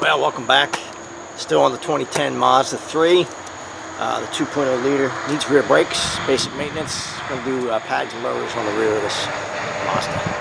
Well, welcome back. Still on the 2010 Mazda 3. The 2.0 liter needs rear brakes, basic maintenance. Going to do pads and rotors on the rear of this Mazda.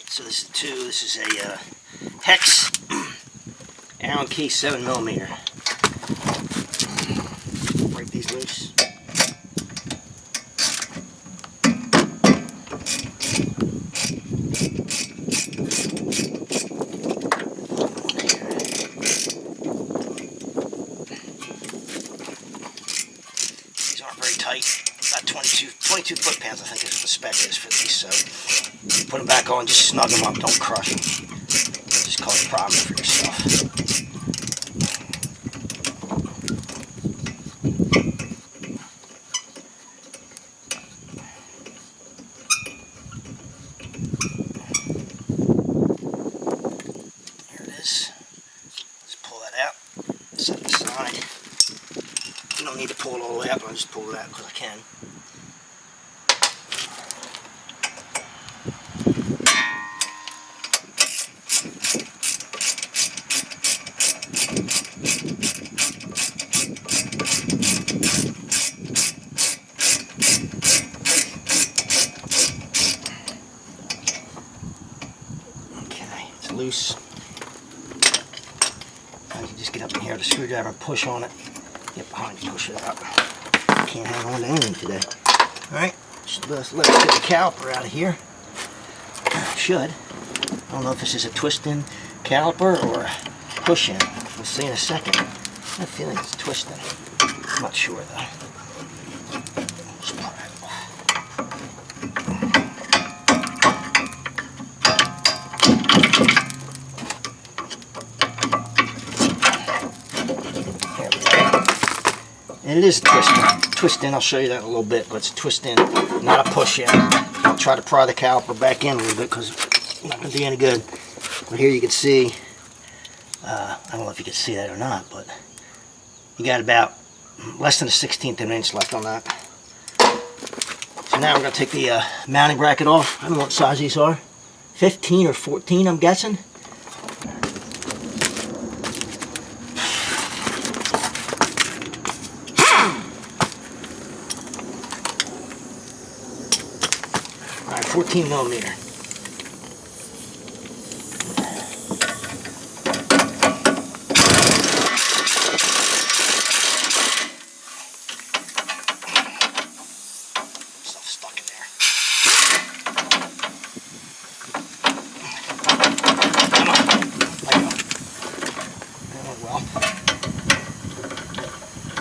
So this is a hex Allen key 7mm. Break these loose. These aren't very tight. About 22 foot-pounds I think is what the spec is for these. So put them back on, just snug them up, don't crush them. They'll just cause a problem for yourself. There it is. Let's pull that out, set it aside. You don't need to pull it all the way out, but I'll just pull it out because I can. Loose. I can just get up in here with a screwdriver and push on it. Get behind and push it out. Can't hang on to anything today. Alright, let's get the caliper out of here. Should. I don't know if this is a twist-in caliper or a push-in. We'll see in a second. I have a feeling it's twisting. I'm not sure though. Just pry it off. And it is a twist in. I'll show you that in a little bit, but it's a twist in, not a push in. I'll try to pry the caliper back in a little bit because it's not going to do any good. But here you can see, I don't know if you can see that or not, but you got about less than a 1/16 of an inch left on that. So now we're going to take the mounting bracket off. I don't know what size these are. 15 or 14, I'm guessing. Alright, 14mm. Stuff stuck in there. Come on. Let go. Oh, well.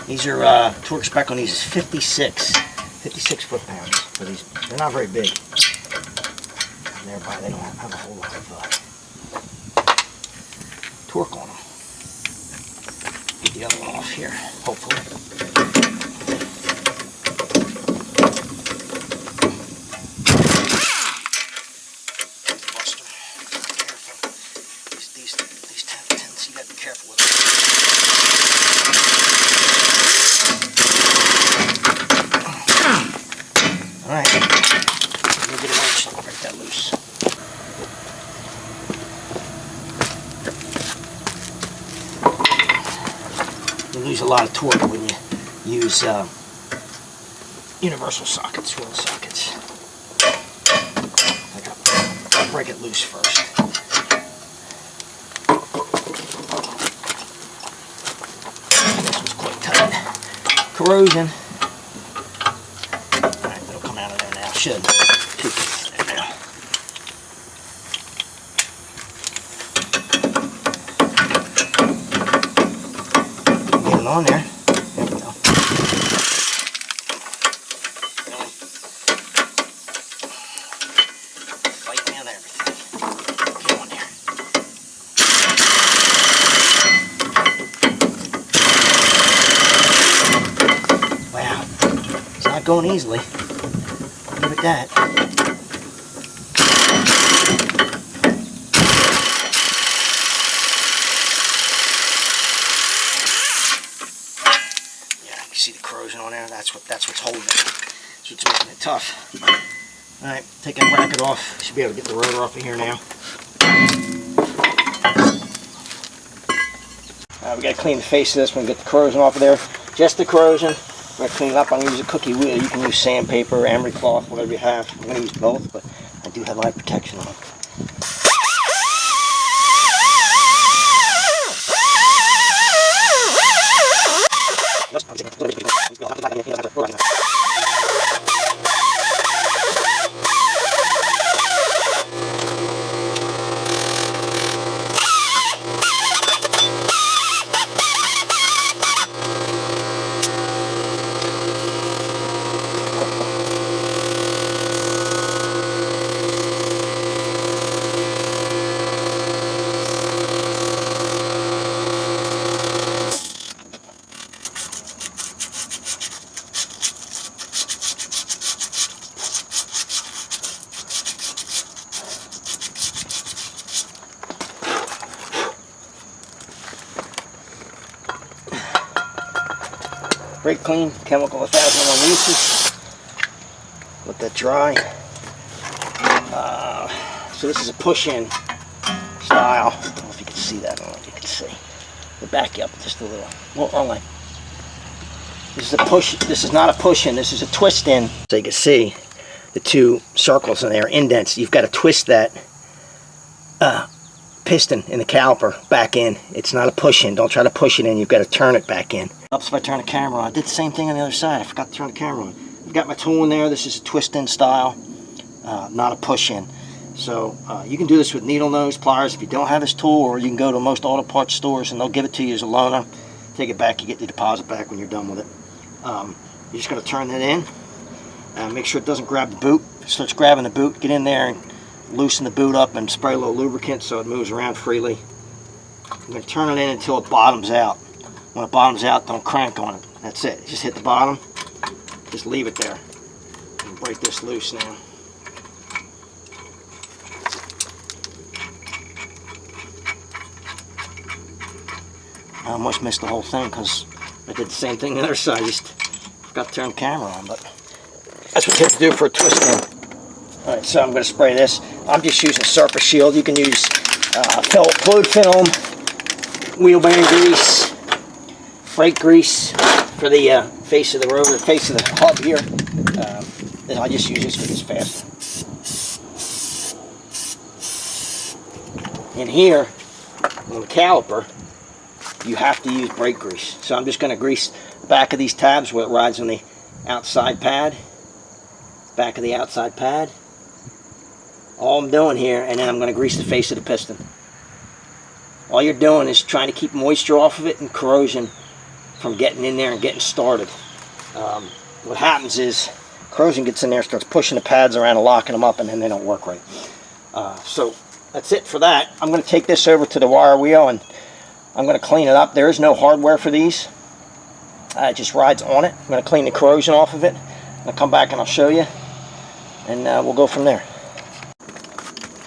These are, torque spec on these is 56 foot-pounds for these. They're not very big. And thereby they don't have a whole lot of torque on them. Get the other one off here, hopefully. Buster. Careful. These tendency, you gotta be careful with them. Alright, let me get a wrench and break that loose. You lose a lot of torque when you use universal sockets, wheel sockets. I'll break it loose first. This was quite tight. Corrosion. Should come out of there now. Get it on there. There we go. Fight me on everything. Get on there. Wow. It's not going easily. Give it that. Yeah, you see the corrosion on there? That's what's holding it. That's what's making it tough. Alright, take that bracket off. Should be able to get the rotor off of here now. We got to clean the face of this one, get the corrosion off of there. Just the corrosion. I'm going to clean it up. I'm going to use a cookie wheel. You can use sandpaper, emery cloth, whatever you have. I'm going to use both, but I do have eye protection on. Brake clean, chemical 1,001 uses. Let that dry. So this is a push-in style. I don't know if you can see that. I don't know if you can see. We'll back you up just a little. Well, wrong way. This is a push. This is not a push-in. This is a twist-in. So you can see the two circles in there, indents. You've got to twist that piston in the caliper back in. It's not a push-in. Don't try to push it in. You've got to turn it back in. Helps if I turn the camera on. I did the same thing on the other side. I forgot to turn the camera on. I've got my tool in there. This is a twist-in style, not a push-in. So you can do this with needle nose pliers if you don't have this tool, or you can go to most auto parts stores and they'll give it to you as a loaner. Take it back. You get the deposit back when you're done with it. You're just going to turn it in. Make sure it doesn't grab the boot. If it starts grabbing the boot, get in there and loosen the boot up and spray a little lubricant so it moves around freely. I'm going to turn it in until it bottoms out. When it bottoms out, don't crank on it. That's it. Just hit the bottom. Just leave it there. And break this loose now. I almost missed the whole thing because I did the same thing on the other side. I just forgot to turn the camera on, but that's what you have to do for a twist in. Alright, so I'm going to spray this. I'm just using surface shield. You can use fluid film, wheel bearing grease, brake grease for the face of the rotor, face of the hub here. Then I just use this because it's fast. In here, on the caliper, you have to use brake grease. So I'm just going to grease the back of these tabs where it rides on the outside pad. Back of the outside pad. All I'm doing here, and then I'm going to grease the face of the piston. All you're doing is trying to keep moisture off of it and corrosion from getting in there and getting started. What happens is corrosion gets in there, starts pushing the pads around and locking them up, and then they don't work right. So that's it for that. I'm going to take this over to the wire wheel and I'm going to clean it up. There is no hardware for these. It just rides on it. I'm going to clean the corrosion off of it. I'll come back and I'll show you, and we'll go from there.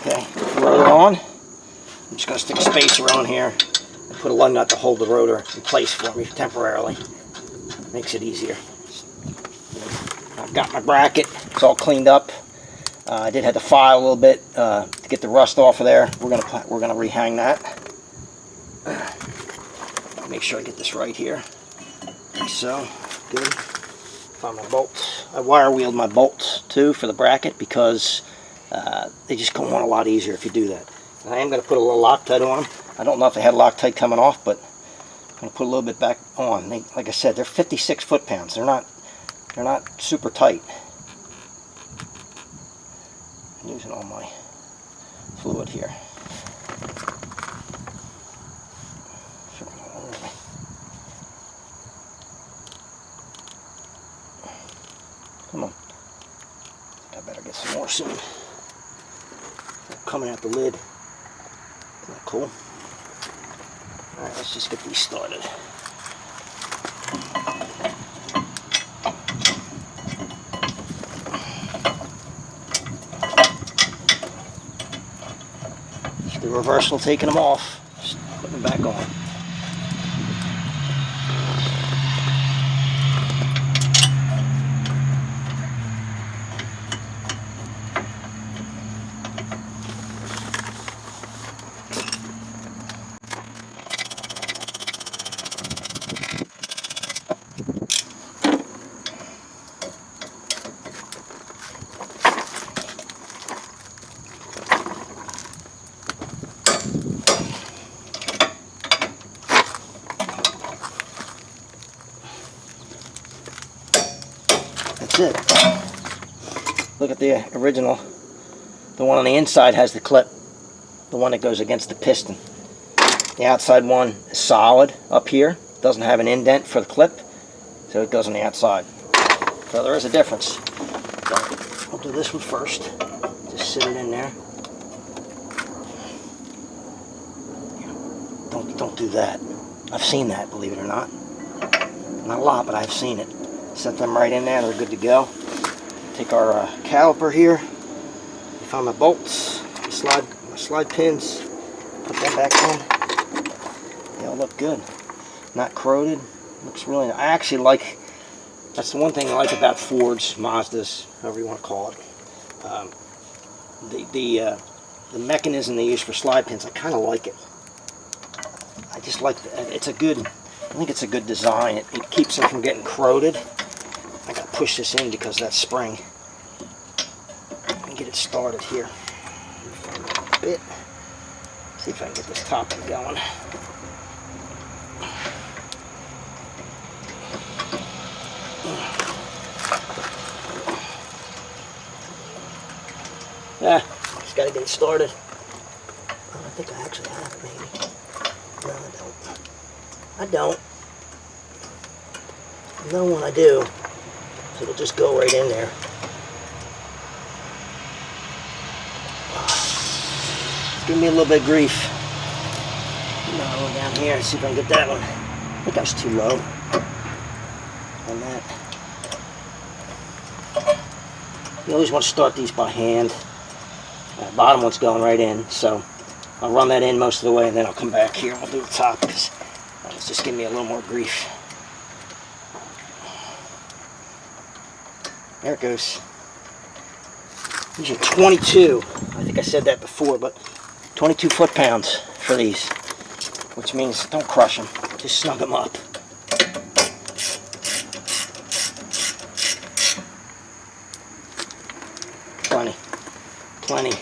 Okay, rotor on. I'm just going to stick a spacer on here and put a lug nut to hold the rotor in place for me temporarily. Makes it easier. I've got my bracket. It's all cleaned up. I did have to file a little bit to get the rust off of there. We're gonna rehang that. Make sure I get this right here. Like so. Good. Find my bolts. I wire wheeled my bolts too for the bracket because they just go on a lot easier if you do that. And I am going to put a little Loctite on them. I don't know if they had Loctite coming off, but I'm going to put a little bit back on. Like I said, they're 56 foot-pounds. They're not super tight. I'm using all my fluid here. Come on. I better get some more soon. Coming out the lid. Isn't that cool? Alright, let's just get these started. the reversal taking them off, just putting them back on. That's it. Look at the original. The one on the inside has the clip, the one that goes against the piston. The outside one is solid up here, doesn't have an indent for the clip, so it goes on the outside. So there is a difference. I'll do this one first. Just sit it in there. Don't do that. I've seen that, believe it or not. Not a lot, but I've seen it. Set them right in there, they're good to go. Take our caliper here. We found my bolts, my slide pins. Put them back on. They all look good. Not corroded. Looks really nice. I actually like, that's the one thing I like about Fords, Mazdas, however you want to call it. The mechanism they use for slide pins, I kind of like it. I just like it's a good, I think it's a good design. It keeps them from getting corroded. I gotta push this in because of that spring. Let me get it started here. A bit. See if I can get this top one going. Yeah, just gotta get it started. Oh, I think I actually have it, maybe. No, I don't. Another one I do. So it'll just go right in there. It's giving me a little bit of grief. Another one down here. See if I can get that one. I think I was too low on that. You always want to start these by hand. Bottom one's going right in, so I'll run that in most of the way, and then I'll come back here and we'll do the top because it's just giving me a little more grief. There it goes. These are 22. I think I said that before, but 22 foot-pounds for these, which means don't crush them, just snug them up. Plenty.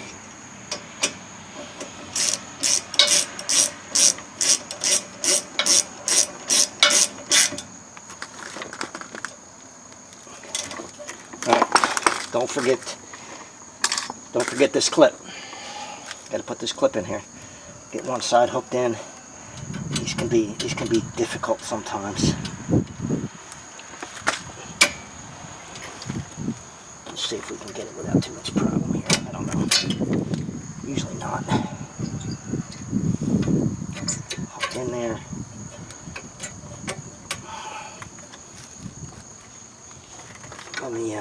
Don't forget this clip. Got to put this clip in here. Get one side hooked in. These can be difficult sometimes. Let's see if we can get it without too much problem here. I don't know. Usually not. Hooked in there. Let me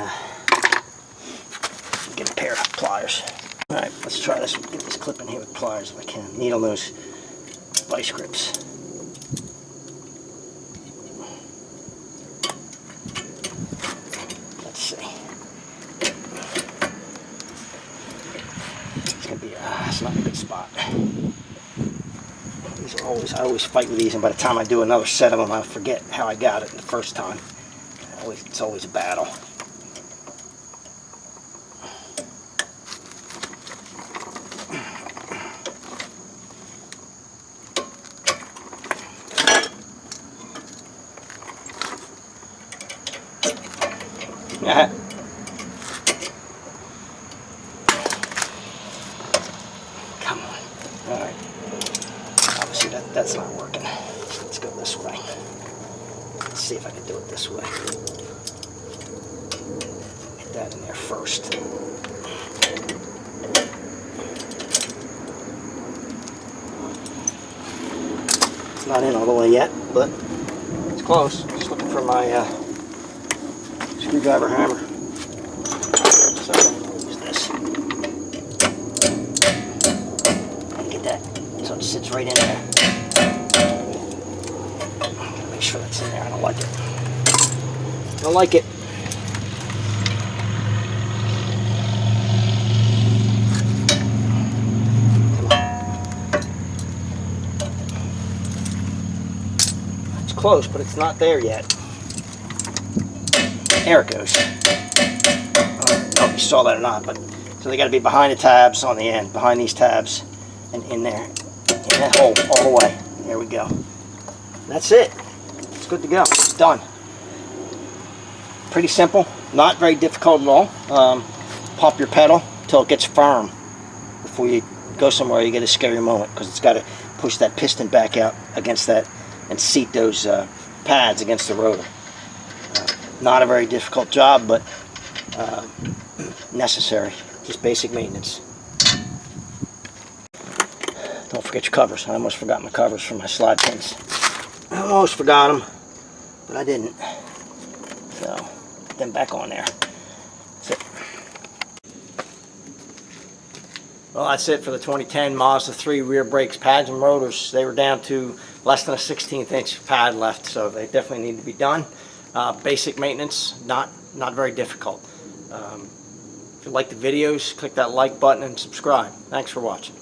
get a pair of pliers. Alright, let's try this. Get this clip in here with pliers if I can. Needle nose vice grips. Let's see. It's gonna be it's not a good spot. These are always, I always fight with these, and by the time I do another set of them, I forget how I got it the first time. It's always a battle. Yeah. Come on. Alright. Obviously that's not working. Let's go this way. Let's see if I can do it this way. Get that in there first. It's not in all the way yet, but it's close. Just looking for my screwdriver hammer. So I'll use this. And get that right in there. Make sure that's in there. I don't like it. I don't like it. It's close, but it's not there yet. There it goes. I don't know if you saw that or not, but so they got to be behind the tabs on the end, behind these tabs, and in there, in that hole, all the way. There we go. That's it. It's good to go. It's done. Pretty simple. Not very difficult at all. Pop your pedal until it gets firm. Before you go somewhere, you get a scary moment because it's got to push that piston back out against that and seat those pads against the rotor. Not a very difficult job, but necessary. Just basic maintenance. Don't forget your covers. I almost forgot my covers for my slide pins. I almost forgot them, but I didn't. So, put them back on there. That's it. Well, that's it for the 2010 Mazda 3 rear brakes, pads, and rotors. They were down to less than a 16th inch pad left, so they definitely need to be done. Basic maintenance, not very difficult. If you like the videos, click that like button and subscribe. Thanks for watching.